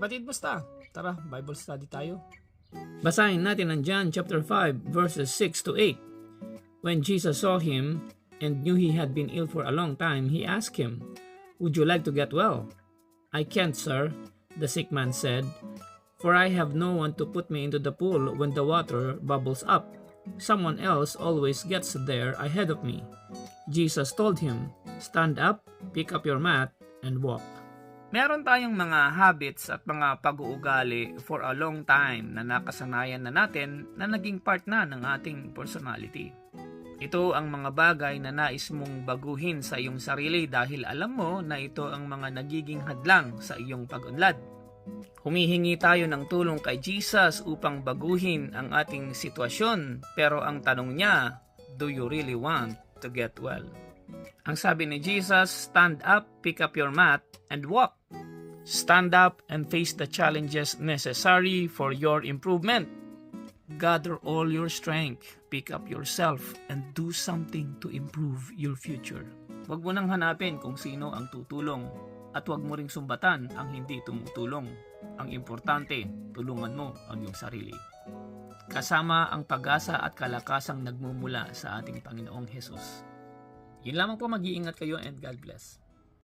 Kapatid, basta. Tara, Bible study tayo. Basahin natin ang John chapter 5 verses 6 to 8. When Jesus saw him and knew he had been ill for a long time, he asked him, "Would you like to get well?" "I can't, sir," the sick man said, "for I have no one to put me into the pool when the water bubbles up. Someone else always gets there ahead of me." Jesus told him, "Stand up, pick up your mat, and walk." Meron tayong mga habits at mga pag-uugali for a long time na nakasanayan na natin na naging part na ng ating personality. Ito ang mga bagay na nais mong baguhin sa iyong sarili dahil alam mo na ito ang mga nagiging hadlang sa iyong pag-unlad. Humihingi tayo ng tulong kay Jesus upang baguhin ang ating sitwasyon, pero ang tanong niya, do you really want to get well? Ang sabi ni Jesus, stand up, pick up your mat, and walk. Stand up and face the challenges necessary for your improvement. Gather all your strength, pick up yourself, and do something to improve your future. Huwag mo nang hanapin kung sino ang tutulong at huwag mo ring sumbatan ang hindi tumutulong. Ang importante, tulungan mo ang iyong sarili. Kasama ang pag-asa at kalakasang nagmumula sa ating Panginoong Hesus. Yun lamang po, mag-iingat kayo and God bless.